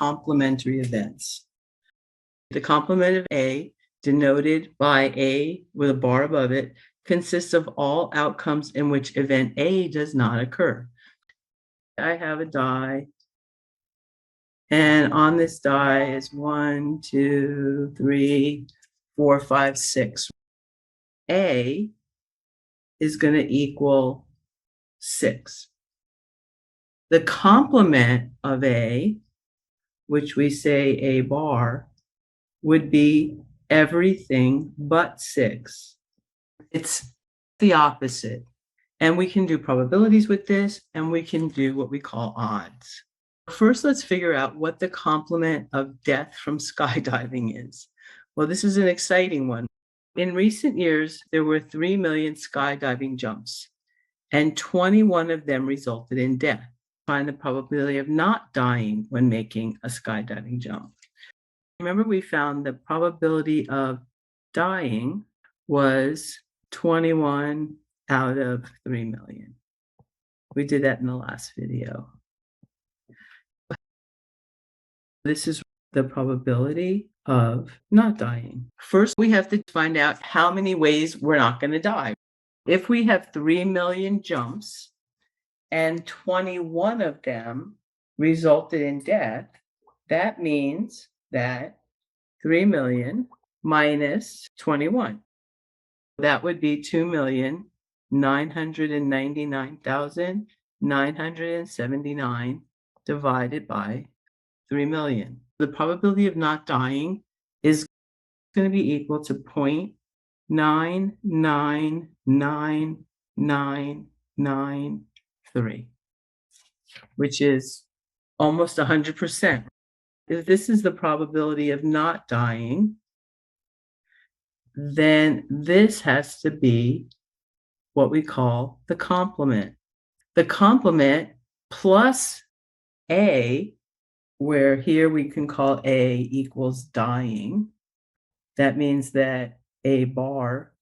complementary events. The complement of A, denoted by A with a bar above it, consists of all outcomes in which event A does not occur. I have a die, and on this die is 1, 2, 3, 4, 5, 6. A is going to equal 6. The complement of A, which we say A bar, would be everything but 6. It's the opposite. And we can do probabilities with this, and we can do what we call odds. First, let's figure out what the complement of death from skydiving is. Well, this is an exciting one. In recent years, there were 3 million skydiving jumps, and 21 of them resulted in death. Find the probability of not dying when making a skydiving jump. Remember, we found the probability of dying was 21 out of 3 million. We did that in the last video. This is the probability of not dying. First, we have to find out how many ways we're not going to die. If we have 3 million jumps and 21 of them resulted in death, that means that 3 million minus 21. That would be 2,999,979 divided by 3 million. The probability of not dying is going to be equal to 0.9999993, which is almost 100%. If this is the probability of not dying, then this has to be what we call the complement. The complement plus A, where here we can call A equals dying. That means that A bar,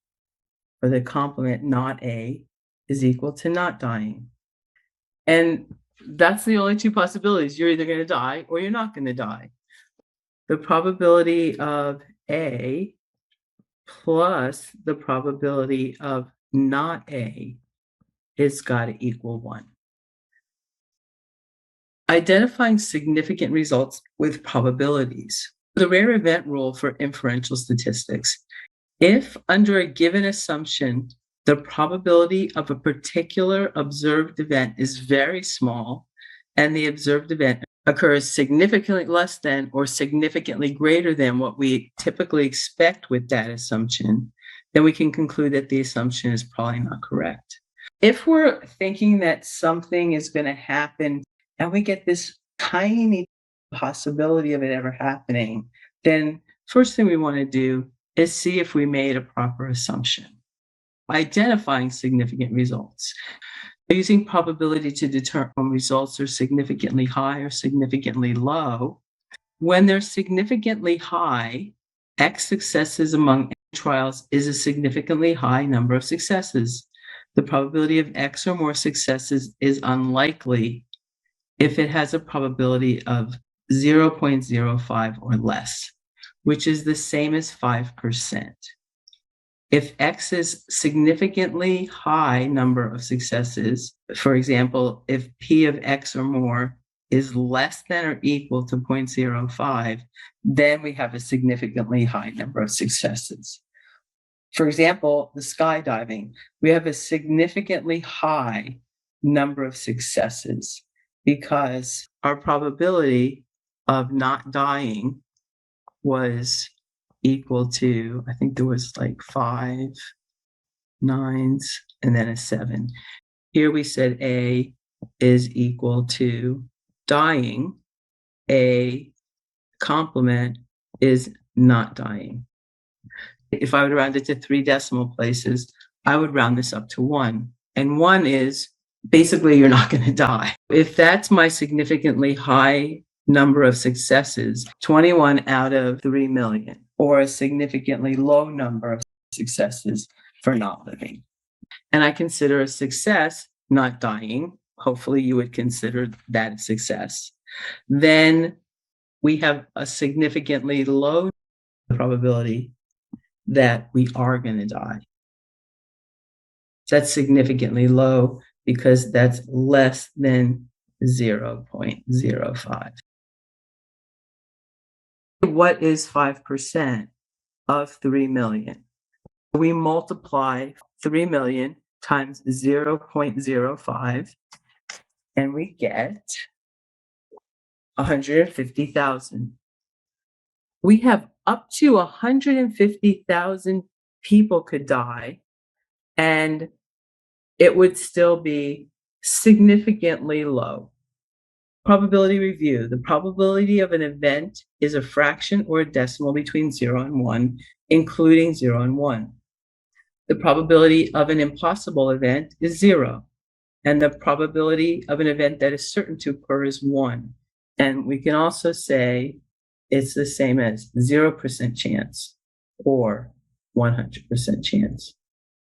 or the complement not A, is equal to not dying. And that's the only two possibilities. You're either going to die or you're not going to die. The probability of A plus the probability of not A is got to equal 1. Identifying significant results with probabilities. The rare event rule for inferential statistics. If under a given assumption, the probability of a particular observed event is very small, and the observed event occurs significantly less than or significantly greater than what we typically expect with that assumption, then we can conclude that the assumption is probably not correct. If we're thinking that something is going to happen and we get this tiny possibility of it ever happening, then first thing we want to do is see if we made a proper assumption. Identifying significant results. Using probability to determine when results are significantly high or significantly low. When they're significantly high, X successes among N trials is a significantly high number of successes. The probability of X or more successes is unlikely if it has a probability of 0.05 or less, which is the same as 5%. If X is significantly high number of successes, for example, if P of X or more is less than or equal to 0.05, then we have a significantly high number of successes. For example, the skydiving, we have a significantly high number of successes because our probability of not dying was equal to, I think there was like 5 9s and then a 7. Here we said A is equal to dying. A complement is not dying. If I would round it to 3 decimal places, I would round this up to 1. And 1 is basically you're not going to die. If that's my significantly high number of successes, 21 out of 3 million, or a significantly low number of successes for not living. And I consider a success not dying. Hopefully you would consider that a success. Then we have a significantly low probability that we are going to die. That's significantly low because that's less than 0.05. What is 5% of 3 million? We multiply 3 million times 0.05 and we get 150,000. We have up to 150,000 people could die, and it would still be significantly low. Probability review. The probability of an event is a fraction or a decimal between 0 and 1, including 0 and 1. The probability of an impossible event is 0, and the probability of an event that is certain to occur is 1. And we can also say it's the same as 0% chance or 100% chance.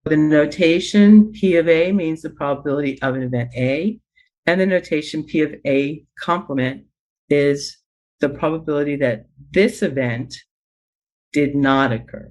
The notation P of A means the probability of an event A, and the notation P of A complement is the probability that this event did not occur.